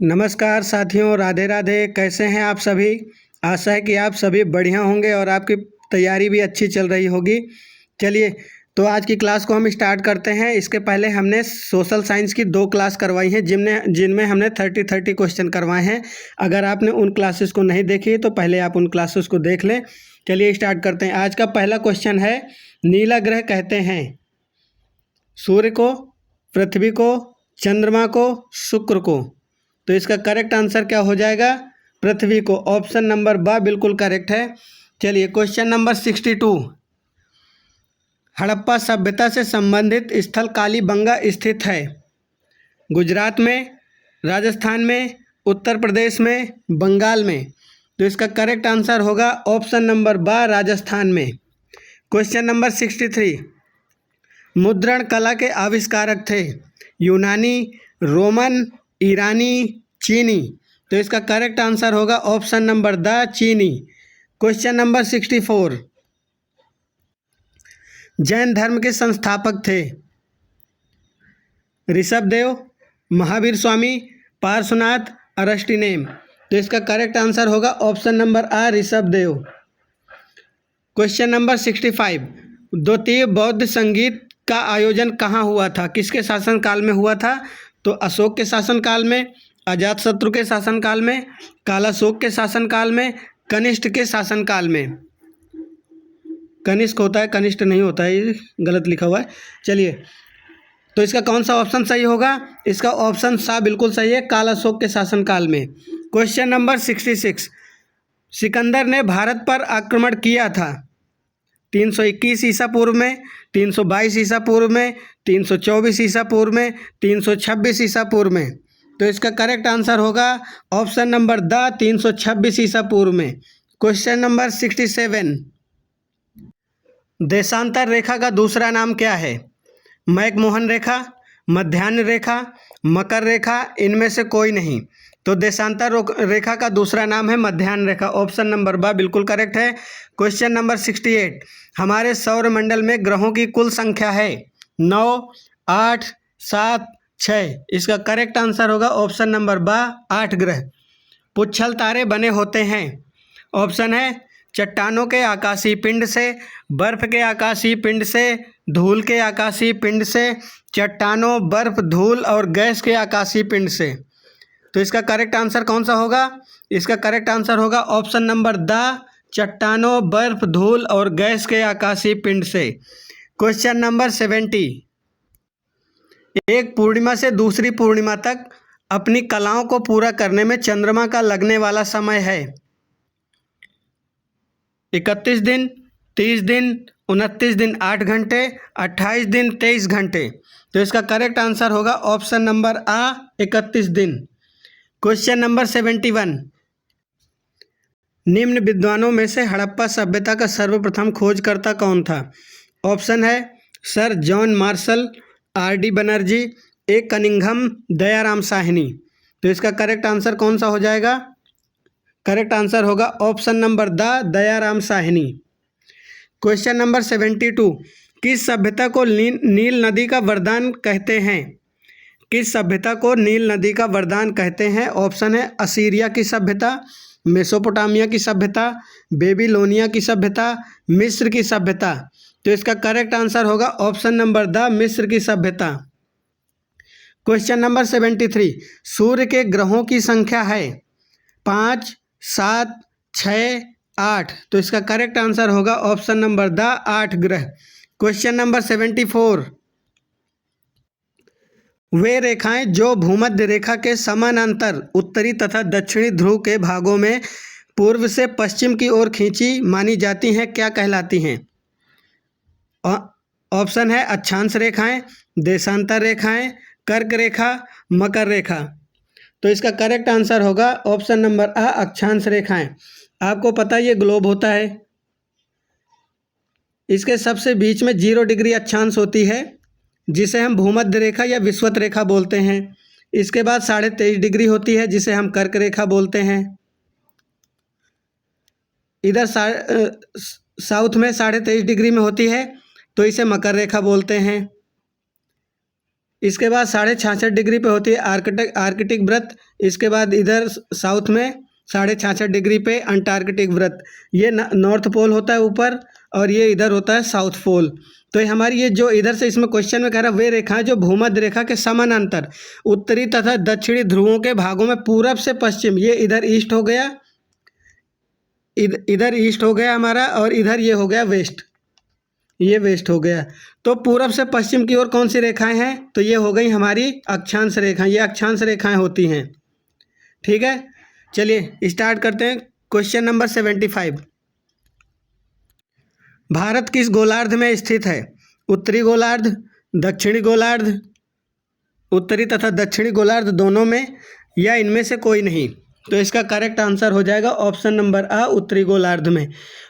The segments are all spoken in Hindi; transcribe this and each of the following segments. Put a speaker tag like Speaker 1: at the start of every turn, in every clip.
Speaker 1: नमस्कार साथियों, राधे राधे। कैसे हैं आप सभी। आशा है कि आप सभी बढ़िया होंगे और आपकी तैयारी भी अच्छी चल रही होगी। चलिए, तो आज की क्लास को हम स्टार्ट करते हैं। इसके पहले हमने सोशल साइंस की 2 क्लास करवाई हैं जिनमें हमने 30 क्वेश्चन करवाए हैं। अगर आपने उन क्लासेस को नहीं देखी है तो पहले आप उन क्लासेस को देख लें। चलिए स्टार्ट करते हैं। आज का पहला क्वेश्चन है, नीला ग्रह कहते हैं सूर्य को, पृथ्वी को, चंद्रमा को, शुक्र को। तो इसका करेक्ट आंसर क्या हो जाएगा? पृथ्वी को। ऑप्शन नंबर ब बिल्कुल करेक्ट है। चलिए क्वेश्चन नंबर 62, हड़प्पा सभ्यता से संबंधित स्थल कालीबंगा स्थित है। गुजरात में, राजस्थान में, उत्तर प्रदेश में, बंगाल में। तो इसका करेक्ट आंसर होगा ऑप्शन नंबर ब, राजस्थान में। क्वेश्चन नंबर 63, मुद्रण कला के आविष्कारक थे। यूनानी, रोमन, ईरानी, चीनी। तो इसका करेक्ट आंसर होगा ऑप्शन नंबर द, चीनी। क्वेश्चन नंबर 64, जैन धर्म के संस्थापक थे। ऋषभदेव, महावीर स्वामी, पार्श्वनाथ, अरस्टिनेम। तो इसका करेक्ट आंसर होगा ऑप्शन नंबर आ, ऋषभदेव। क्वेश्चन नंबर 65, द्वितीय बौद्ध संगीत का आयोजन कहाँ हुआ था? किसके शासनकाल में हुआ था? तो अशोक के शासनकाल में, अजातशत्रु के शासनकाल में, कालाशोक के शासनकाल में, कनिष्ठ के शासनकाल में। कनिष्क होता है, कनिष्ठ नहीं होता है, ये गलत लिखा हुआ है। चलिए, तो इसका कौन सा ऑप्शन सही होगा? इसका ऑप्शन सा बिल्कुल सही है, कालाशोक के शासनकाल में। क्वेश्चन नंबर 66, सिकंदर ने भारत पर आक्रमण किया था 321 ईसा पूर्व में, 322 ईसा पूर्व में, 324 ईसा पूर्व में, 326 ईसा पूर्व में। तो इसका करेक्ट आंसर होगा ऑप्शन नंबर द, 326 ईसा पूर्व में। क्वेश्चन नंबर 67, देशांतर रेखा का दूसरा नाम क्या है? मैकमोहन रेखा, मध्याह्न रेखा, मकर रेखा, इनमें से कोई नहीं। तो देशांतर रेखा का दूसरा नाम है मध्याह्न रेखा। ऑप्शन नंबर ब बिल्कुल करेक्ट है। क्वेश्चन नंबर 68, हमारे सौर मंडल में ग्रहों की कुल संख्या है 9, 8, 7, 6। इसका करेक्ट आंसर होगा ऑप्शन नंबर ब, 8 ग्रह। पुच्छल तारे बने होते हैं। ऑप्शन है चट्टानों के आकाशीय पिंड से, बर्फ के आकाशीय पिंड से, धूल के आकाशीय पिंड से, चट्टानों, बर्फ, धूल और गैस के आकाशीय पिंड से। तो इसका करेक्ट आंसर कौन सा होगा? इसका करेक्ट आंसर होगा ऑप्शन नंबर द, चट्टानों, बर्फ, धूल और गैस के आकाशीय पिंड से। क्वेश्चन नंबर 70, एक पूर्णिमा से दूसरी पूर्णिमा तक अपनी कलाओं को पूरा करने में चंद्रमा का लगने वाला समय है 31 दिन, 30 दिन, 29 दिन 8 घंटे, 28 दिन 23 घंटे। तो इसका करेक्ट आंसर होगा ऑप्शन नंबर आ, 31 दिन। क्वेश्चन नंबर 71, निम्न विद्वानों में से हड़प्पा सभ्यता का सर्वप्रथम खोजकर्ता कौन था? ऑप्शन है sir John Marshall, R D Banerjee, A Cunningham, Dayaram Sahni. तो इसका करेक्ट आंसर कौन सा हो जाएगा? करेक्ट आंसर होगा option number D, Dayaram Sahni. Question number 72, किस सभ्यता को नील नदी का वरदान कहते हैं? किस सभ्यता को नील नदी का वरदान कहते हैं? ऑप्शन है असीरिया की सभ्यता, मेसोपोटामिया की सभ्यता, बेबीलोनिया की सभ्यता, मिस्र की सभ्यता। तो इसका करेक्ट आंसर होगा ऑप्शन नंबर द, मिस्र की सभ्यता। क्वेश्चन नंबर 73, सूर्य के ग्रहों की संख्या है 5, 7, 6, 8। तो इसका करेक्ट आंसर होगा ऑप्शन नंबर द, 8 ग्रह। क्वेश्चन नंबर 74, वे रेखाएं जो भूमध्य रेखा के समानांतर उत्तरी तथा दक्षिणी ध्रुव के भागों में पूर्व से पश्चिम की ओर खींची मानी जाती हैं, क्या कहलाती हैं? ऑप्शन है अक्षांश रेखाएं, देशांतर रेखाएं, कर्क रेखा, मकर रेखा। तो इसका करेक्ट आंसर होगा ऑप्शन नंबर आ, अक्षांश रेखाएं। आपको पता है ये ग्लोब होता है, इसके सबसे बीच में 0 डिग्री अक्षांश होती है जिसे हम भूमध्य रेखा या विषुवत रेखा बोलते हैं। इसके बाद 23.5 डिग्री होती है जिसे हम कर्क रेखा बोलते हैं। इधर साउथ में 23.5 डिग्री में होती है तो इसे मकर रेखा बोलते हैं। इसके बाद 66.5 पे होती है आर्कटिक वृत्त। इसके बाद इधर साउथ में 66.5 पे अंटार्कटिक वृत्त। ये नॉर्थ पोल होता है ऊपर, और ये इधर होता है साउथ पोल। तो ये हमारी ये जो इधर से इसमें क्वेश्चन में कह रहा है वे रेखाएं जो भूमध्य रेखा के समानांतर उत्तरी तथा दक्षिणी ध्रुवों के भागों में पूरब से पश्चिम, ये इधर ईस्ट हो गया, इधर ईस्ट हो गया हमारा, और इधर ये हो गया वेस्ट, ये वेस्ट हो गया। तो पूरब से पश्चिम की ओर कौन सी रेखाएं हैं? तो ये हो गई हमारी अक्षांश रेखाएं, ये अक्षांश रेखाएं होती हैं। ठीक है, चलिए स्टार्ट करते हैं। क्वेश्चन नंबर 75, भारत किस गोलार्ध में स्थित है? उत्तरी गोलार्ध, दक्षिणी गोलार्ध, उत्तरी तथा दक्षिणी गोलार्ध दोनों में, या इनमें से कोई नहीं? तो इसका करेक्ट आंसर हो जाएगा ऑप्शन नंबर आ, उत्तरी गोलार्ध में।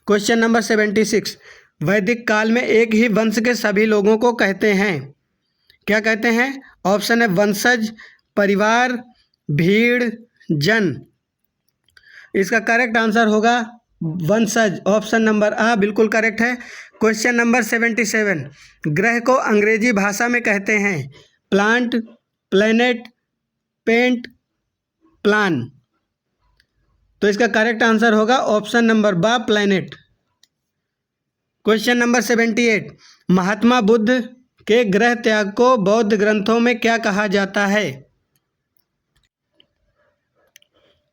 Speaker 1: क्वेश्चन नंबर 76, वैदिक काल में एक ही वंश के सभी लोगों को कहते हैं, क्या कहते हैं? ऑप्शन है वंशज, परिवार, भीड़, जन। इसका करेक्ट आंसर होगा वंशज, ऑप्शन नंबर आ बिल्कुल करेक्ट है। क्वेश्चन नंबर 77, ग्रह को अंग्रेजी भाषा में कहते हैं प्लांट, प्लेनेट, पेंट, प्लान। तो इसका करेक्ट आंसर होगा ऑप्शन नंबर बा, planet. Question number 78, Mahatma Buddha के गृह त्याग को बौद्ध ग्रंथों में क्या कहा जाता है?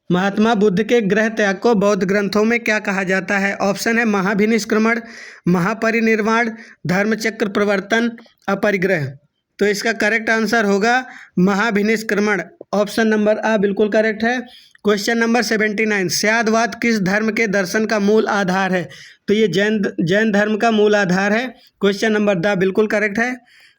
Speaker 1: महात्मा बुद्ध के गृह त्याग को बौद्ध ग्रंथों में क्या कहा जाता है? ऑप्शन है महाभिनिष्क्रमण, महापरिनिर्वाण, धर्मचक्र प्रवर्तन, अपरिग्रह। तो इसका करेक्ट आंसर होगा महाभिनिष्क्रमण, ऑप्शन नंबर आ बिल्कुल करेक्ट है। क्वेश्चन नंबर 79, स्यादवाद किस धर्म के दर्शन का मूल आधार है? तो ये जैन धर्म का मूल आधार है। क्वेश्चन नंबर द बिल्कुल करेक्ट है।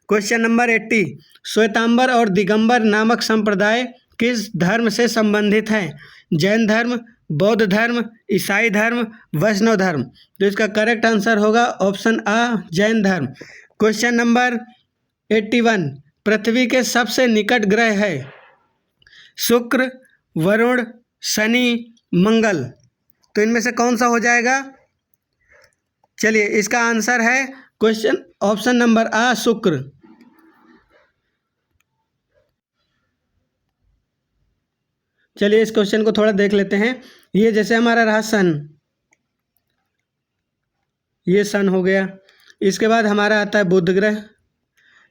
Speaker 1: क्वेश्चन नंबर 80, श्वेतांबर और दिगंबर नामक संप्रदाय किस धर्म से संबंधित हैं? जैन धर्म, बौद्ध धर्म, ईसाई धर्म, वैष्णव धर्म। तो इसका करेक्ट आंसर होगा ऑप्शन आ, जैन धर्म। क्वेश्चन नंबर 81, पृथ्वी के सबसे निकट ग्रह है शुक्र, वरुण, शनि, मंगल। तो इनमें से कौन सा हो जाएगा? चलिए इसका आंसर है क्वेश्चन ऑप्शन नंबर आ, शुक्र। चलिए इस क्वेश्चन को थोड़ा देख लेते हैं। ये जैसे हमारा रहा सन, ये सन हो गया। इसके बाद हमारा आता है बुध ग्रह,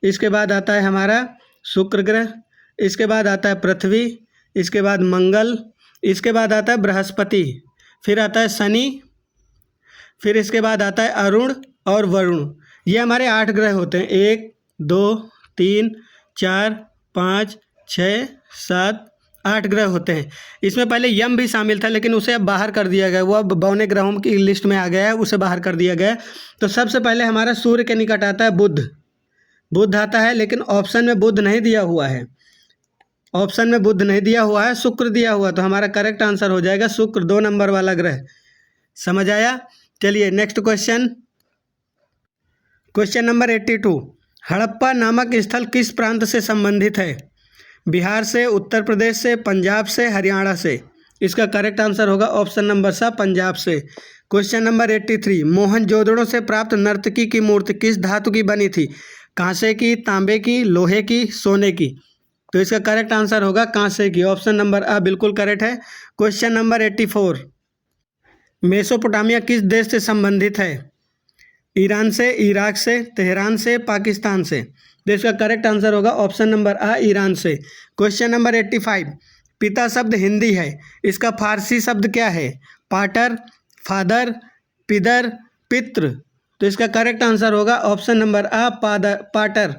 Speaker 1: इसके बाद आता है हमारा शुक्र ग्रह, इसके बाद आता है पृथ्वी, इसके बाद मंगल, इसके बाद आता है बृहस्पति, फिर आता है शनि, फिर इसके बाद आता है अरुण और वरुण। ये हमारे 8 ग्रह होते हैं। 1 2 3 4 5 6 7 8 ग्रह होते हैं। इसमें पहले यम भी शामिल था, लेकिन उसे अब बाहर कर दिया गया, वो अब 52 ग्रहों की लिस्ट में आ गया है, उसे बाहर कर दिया गया। तो सबसे पहले हमारा सूर्य के निकट आता है बुध, बुध आता है, लेकिन ऑप्शन में बुध नहीं दिया हुआ है, ऑप्शन में बुध नहीं दिया हुआ है, शुक्र दिया हुआ। तो हमारा करेक्ट आंसर हो जाएगा शुक्र, 2 नंबर वाला ग्रह। समझ आया? चलिए next question, question number 82, Harappa नामक स्थल किस प्रांत से संबंधित है? बिहार से, उत्तर प्रदेश से, पंजाब से, हरियाणा से। इसका करेक्ट आंसर होगा ऑप्शन नंबर सा, पंजाब से। क्वेश्चन नंबर 83, मोहनजोदड़ो से प्राप्त नर्तकी की मूर्ति किस धातु की बनी थी? कांसे की, तांबे की, लोहे की, सोने की। तो इसका करेक्ट आंसर होगा कांसे की, ऑप्शन नंबर आ बिल्कुल करेक्ट है। क्वेश्चन नंबर 84, मेसोपोटामिया किस देश से संबंधित है? ईरान से, इराक से, तेहरान से, पाकिस्तान से। तो इसका करेक्ट आंसर होगा ऑप्शन नंबर आ, ईरान से। क्वेश्चन नंबर 85, पिता शब्द हिंदी है, इसका फारसी शब्द क्या है? पाटर, फादर, पिदर, पितृ। तो इसका करेक्ट आंसर होगा ऑप्शन नंबर आ, पाटर।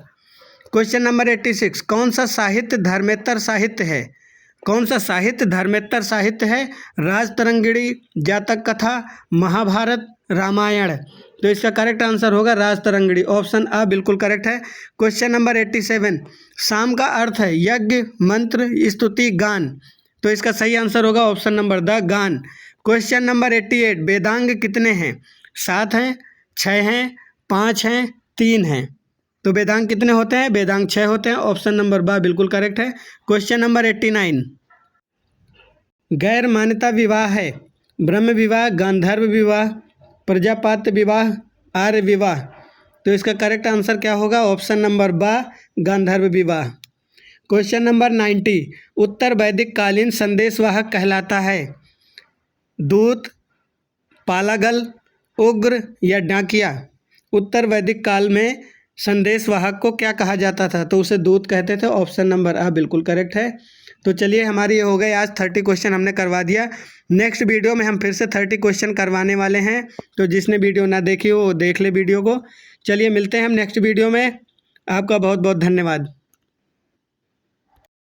Speaker 1: क्वेश्चन नंबर 86, कौन सा साहित्य धर्मेतर साहित्य है? कौन सा साहित्य धर्मेतर साहित्य है? राजतरंगिणी, जातक कथा, महाभारत, रामायण। तो इसका करेक्ट आंसर होगा राजतरंगिणी, ऑप्शन आ बिल्कुल करेक्ट है। क्वेश्चन नंबर 87, शाम का अर्थ है यज्ञ, मंत्र, स्तुति, गान। तो इसका सही आंसर होगा ऑप्शन नंबर द, गान। क्वेश्चन नंबर 88, वेदांग कितने हैं? 7 हैं, 6 हैं, 5 हैं, 3 हैं। तो वेदांग कितने होते हैं? वेदांग 6 होते हैं, ऑप्शन नंबर बा बिल्कुल करेक्ट है। क्वेश्चन नंबर 89, गैर मान्यता विवाह है ब्रह्म विवाह, गांधर्व विवाह, प्रजापात्य विवाह, आर्य विवाह। तो इसका करेक्ट आंसर क्या होगा? ऑप्शन नंबर बा, गांधर्व विवाह। क्वेश्चन नंबर 90, उत्तर वैदिक कालीन संदेशवाहक कहलाता है दूत, पालागल, उग्र या डाकिया। उत्तर वैदिक काल में संदेशवाहक को क्या कहा जाता था? तो उसे दूत कहते थे। ऑप्शन नंबर आ बिल्कुल करेक्ट है। तो चलिए, हमारी ये हो गई आज 30 क्वेश्चन हमने करवा दिया। नेक्स्ट वीडियो में हम फिर से 30 क्वेश्चन करवाने वाले हैं, तो जिसने वीडियो ना देखी हो वो देख ले वीडियो को। चलिए, मिलते हैं हम नेक्स्ट वीडियो में। आपका बहुत बहुत धन्यवाद।